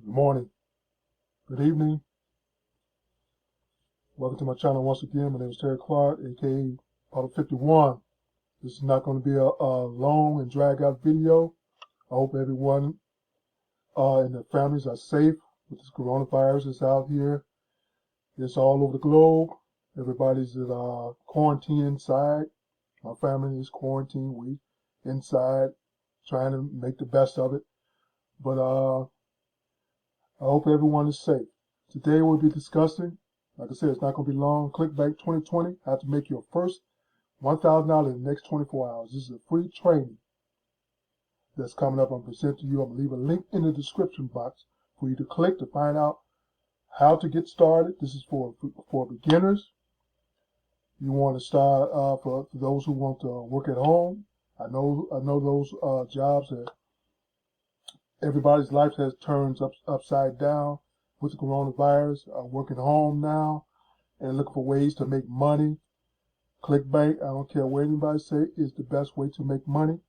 Good morning, good evening. Welcome to my channel once again. My name is Terry Clark, aka Auto 51. This is not going to be a long and drag out video. I hope everyone and their families are safe with this coronavirus that's out here. It's all over the globe. Everybody's at quarantine inside. My family is quarantined. We inside trying to make the best of it. But I hope everyone is safe. Today we'll be discussing, like I said, it's not going to be long. Clickbank 2020, how to make your first $1,000 in the next 24 hours. This is a free training that's coming up. I'm presenting to you. I'm going to leave a link in the description box for you to click to find out how to get started. This is for beginners. You want to start for those who want to work at home. I know those jobs that everybody's life has turned upside down with the coronavirus. Working home now and looking for ways to make money. Clickbank, I don't care what anybody say, is the best way to make money.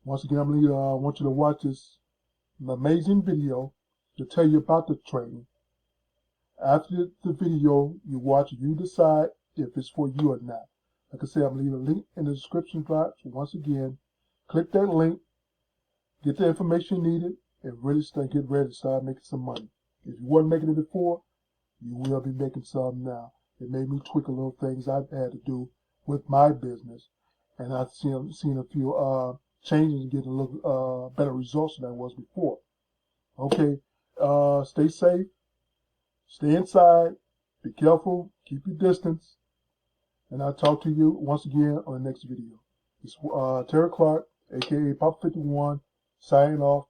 Once again, I want you to watch this amazing video to tell you about the training. After the video you watch, you decide if it's for you or not. Like I said, I'm going to leave a link in the description box. Once again, click that link, get the information needed, and really get ready to start making some money. If you weren't making it before, you will be making some now. It made me tweak a little things I've had to do with my business, and I've seen a few changes and getting a little better results than I was before. Okay, stay safe, stay inside, be careful, keep your distance, and I'll talk to you once again on the next video. It's Terry Clark, aka Pop 51, signing off.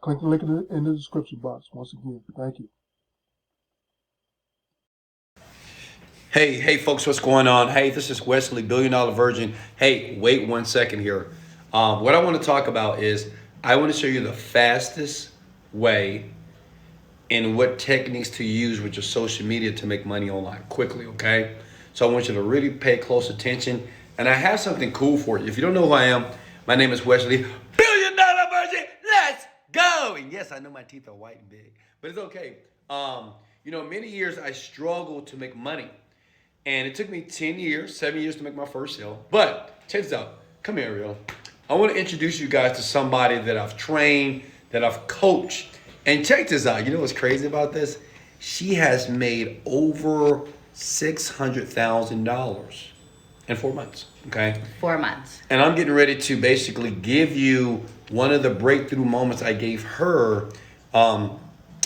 Click the link in the description box once again. Thank you. Hey folks, what's going on? Hey, this is Wesley, $1 Billion Virgin. Hey, wait 1 second here. What I want to talk about is I want to show you the fastest way and what techniques to use with your social media to make money online quickly, okay? So I want you to really pay close attention. And I have something cool for you. If you don't know who I am, my name is Wesley, $1 Billion Virgin. Let's go. And yes, I know my teeth are white and big, but it's okay. Many years I struggled to make money. And it took me 7 years to make my first sale. But check this out. Come here, Ariel. I want to introduce you guys to somebody that I've trained, that I've coached. And check this out. You know what's crazy about this? She has made over $600,000 in 4 months. Okay? 4 months. And I'm getting ready to basically give you one of the breakthrough moments I gave her, I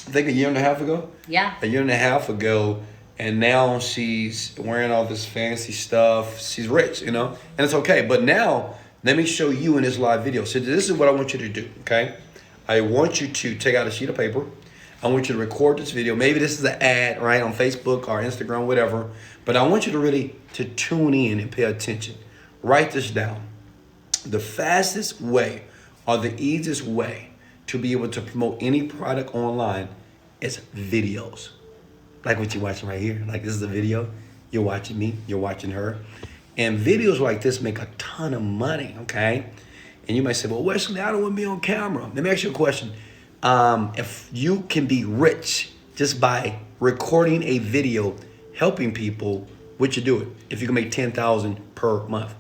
think a year and a half ago. Yeah. A year and a half ago. And now she's wearing all this fancy stuff. She's rich, and it's okay. But now, let me show you in this live video. So this is what I want you to do, okay? I want you to take out a sheet of paper. I want you to record this video. Maybe this is an ad, right, on Facebook or Instagram, whatever. But I want you to really to tune in and pay attention. Write this down. The fastest way or the easiest way to be able to promote any product online is videos. Like what you're watching right here. Like this is a video. You're watching me. You're watching her. And videos like this make a ton of money, okay? And you might say, well, Wesley, I don't want to be on camera. Let me ask you a question. If you can be rich just by recording a video, helping people, would you do it? If you can make $10,000 per month.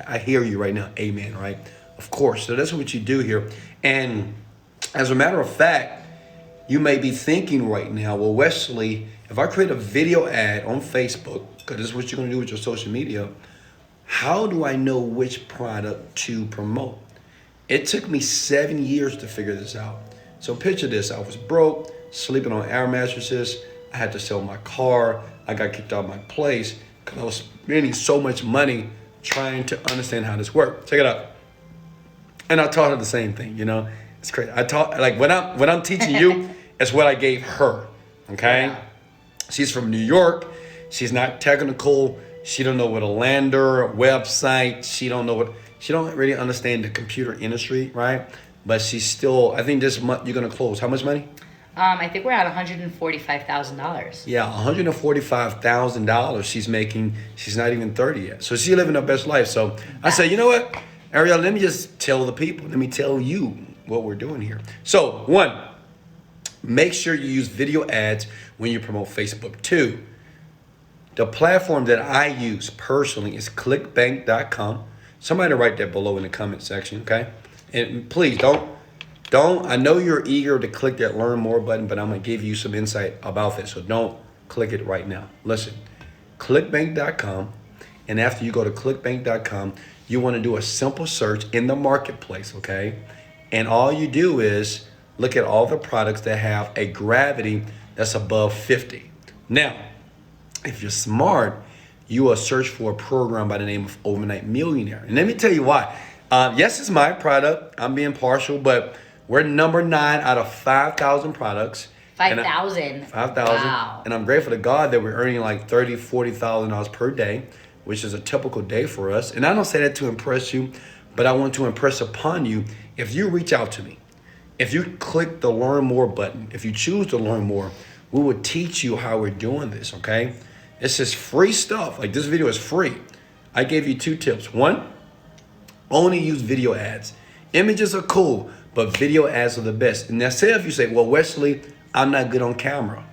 I hear you right now. Amen, right? Of course. So that's what you do here. And as a matter of fact, you may be thinking right now, well, Wesley, if I create a video ad on Facebook, because this is what you're going to do with your social media, how do I know which product to promote? It took me 7 years to figure this out. So picture this. I was broke, sleeping on air mattresses. I had to sell my car. I got kicked out of my place because I was spending so much money trying to understand how this worked. Check it out. And I taught her the same thing, It's crazy. I taught, like, when I'm teaching you, it's what I gave her, okay? Yeah. She's from New York. She's not technical. She don't know what a lander, website. She don't really understand the computer industry, right? But she's still, I think this month you're going to close. How much money? I think we're at $145,000. Yeah, $145,000 she's making. She's not even 30 yet. So she's living her best life. So I said, you know what, Ariel, let me just tell the people. Let me tell you what we're doing here. So one, make sure you use video ads when you promote Facebook. Two, the platform that I use personally is clickbank.com. Somebody write that below in the comment section, okay? And please don't, I know you're eager to click that learn more button, but I'm gonna give you some insight about this. So don't click it right now. Listen, clickbank.com. And after you go to clickbank.com, you wanna do a simple search in the marketplace, okay? And all you do is look at all the products that have a gravity that's above 50. Now, if you're smart, you will search for a program by the name of Overnight Millionaire. And let me tell you why. Yes, it's my product. I'm being partial, but we're number 9 out of 5,000 products. 5,000. 5,000. Wow. And I'm grateful to God that we're earning like $30,000, $40,000 per day, which is a typical day for us. And I don't say that to impress you, but I want to impress upon you. If you reach out to me, if you click the learn more button, if you choose to learn more, we will teach you how we're doing this, okay? It's just free stuff. Like this video is free. I gave you 2 tips. One, only use video ads. Images are cool, but video ads are the best. And now say if you say, well, Wesley, I'm not good on camera.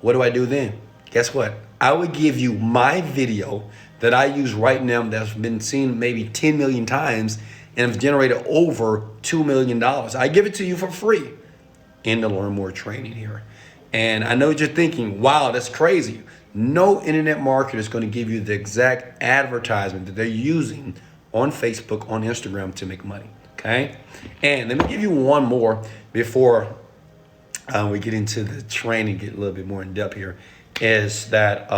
What do I do then? Guess what? I would give you my video that I use right now that's been seen maybe 10 million times and have generated over $2 million. I give it to you for free in the Learn More training here. And I know what you're thinking, wow, that's crazy. No internet marketer is going to give you the exact advertisement that they're using on Facebook, on Instagram to make money, okay? And let me give you one more before we get into the training, get a little bit more in depth here, is that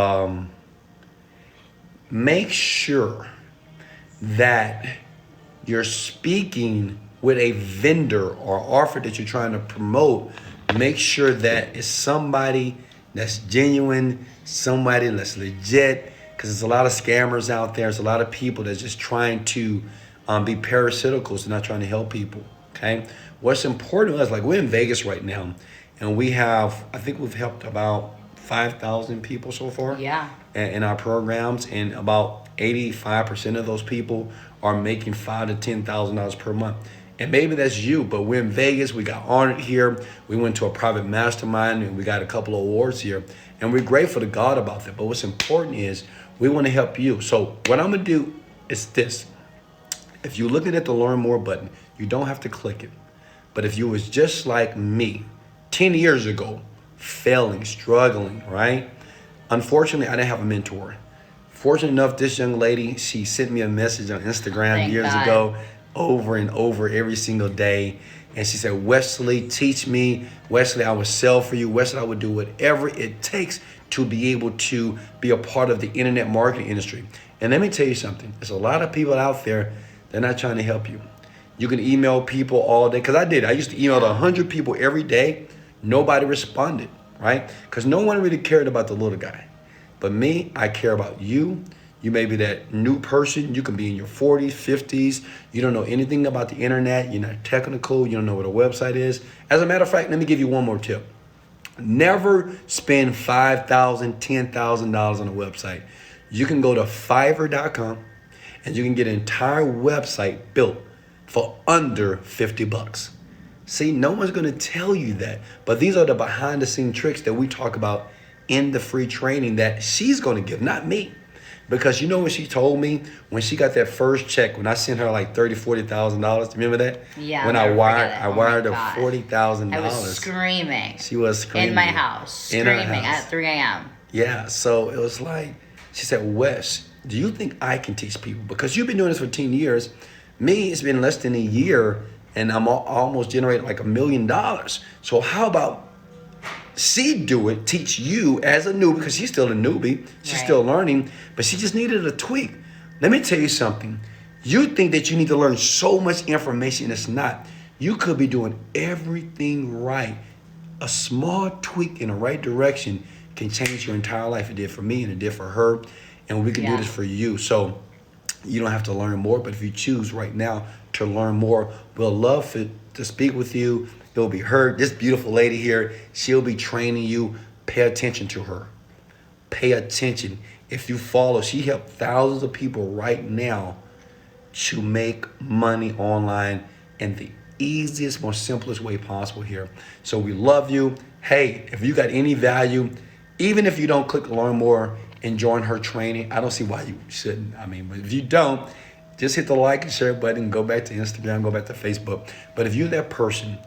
make sure that you're speaking with a vendor or offer that you're trying to promote. Make sure that it's somebody that's genuine, somebody that's legit, because there's a lot of scammers out there. There's a lot of people that's just trying to be parasiticals and not trying to help people, okay? What's important is, like, we're in Vegas right now, and we have, I think we've helped about 5,000 people so far. Yeah. In our programs, and about 85% of those people are making $5,000 to $10,000 per month. And maybe that's you, but we're in Vegas. We got honored here. We went to a private mastermind and we got a couple of awards here. And we're grateful to God about that. But what's important is we want to help you. So what I'm going to do is this. If you're looking at the Learn More button, you don't have to click it. But if you was just like me 10 years ago, failing, struggling, right? Unfortunately, I didn't have a mentor. Fortunate enough, this young lady, she sent me a message on Instagram Thank years God. ago, over and over every single day. And she said, Wesley, teach me. Wesley, I will sell for you. Wesley, I would do whatever it takes to be able to be a part of the internet marketing industry. And let me tell you something. There's a lot of people out there, they're not trying to help you. You can email people all day. Because I did. I used to email 100 people every day. Nobody responded, right? Because no one really cared about the little guy. But me, I care about you. You may be that new person. You can be in your 40s, 50s. You don't know anything about the internet. You're not technical. You don't know what a website is. As a matter of fact, let me give you one more tip. Never spend $5,000, $10,000 on a website. You can go to Fiverr.com and you can get an entire website built for under 50 bucks. See, no one's going to tell you that. But these are the behind the scenes tricks that we talk about in the free training that she's going to give, not me. Because you know what she told me when she got that first check, when I sent her like $30,000, $40,000. Remember that? Yeah. When I'll I never forget it. wired Oh my her God. $40,000. I was screaming. She was screaming. In my house. In her Screaming house. at 3 a.m. Yeah, so it was like, she said, Wes, do you think I can teach people? Because you've been doing this for 10 years. Me, it's been less than a year, and I'm almost generating like $1 million. So how about she do it, teach you as a newbie, because she's still a newbie. She's Right. still learning, but she just needed a tweak. Let me tell you something. You think that you need to learn so much information, and it's not. You could be doing everything right. A small tweak in the right direction can change your entire life. It did for me and it did for her. And we can do Yeah. this for you. So you don't have to learn more, but if you choose right now to learn more, we'll love to speak with you. It'll be her, this beautiful lady here. She'll be training you. Pay attention to her. Pay attention. If you follow, she helped thousands of people right now to make money online. And the easiest, most simplest way possible here. So we love you. Hey, if you got any value, even if you don't click learn more and join her training, I don't see why you shouldn't. I mean, but if you don't, just hit the like and share button, go back to Instagram, go back to Facebook. But if you're that person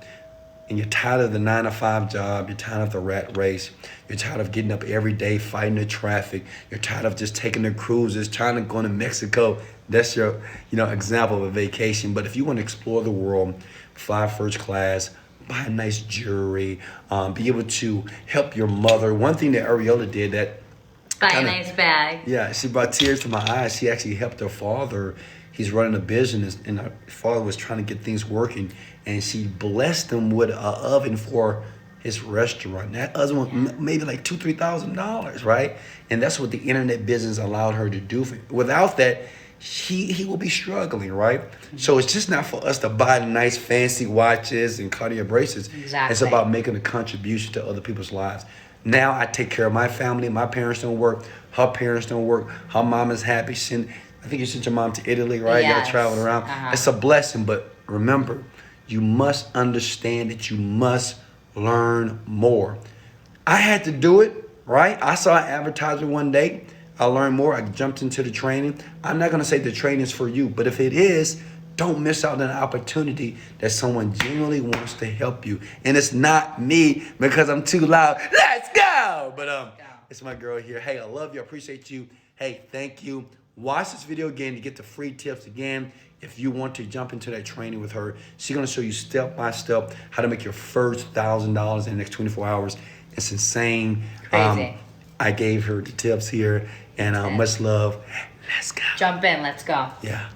and you're tired of the 9-to-5 job, you're tired of the rat race, you're tired of getting up every day fighting the traffic, you're tired of just taking the cruises, trying to go to Mexico, that's your example of a vacation. But if you want to explore the world, fly first class, buy nice jewelry, be able to help your mother. One thing that Ariola did that Buy a nice bag. yeah, she brought tears to my eyes. She actually helped her father. He's running a business, and her father was trying to get things working, and she blessed him with an oven for his restaurant. That oven was maybe like $2,000-3,000, right? And that's what the internet business allowed her to do. Without that, he will be struggling, right? So it's just not for us to buy nice fancy watches and Cartier bracelets. Exactly. It's about making a contribution to other people's lives. Now I take care of my family. My parents don't work. Her parents don't work. Her mom is happy. I think you sent your mom to Italy, right? You Yes. gotta travel around. Uh-huh. It's a blessing, but remember, you must understand that you must learn more. I had to do it, right? I saw an advertisement one day. I learned more. I jumped into the training. I'm not gonna say the training is for you, but if it is, don't miss out on an opportunity that someone genuinely wants to help you. And it's not me because I'm too loud. Let's go! But it's my girl here. Hey, I love you. I appreciate you. Hey, thank you. Watch this video again to get the free tips again. If you want to jump into that training with her, she's gonna show you step by step how to make your first $1,000 in the next 24 hours. It's insane. Crazy. I gave her the tips here, and much love. Let's go. Jump in. Let's go. Yeah.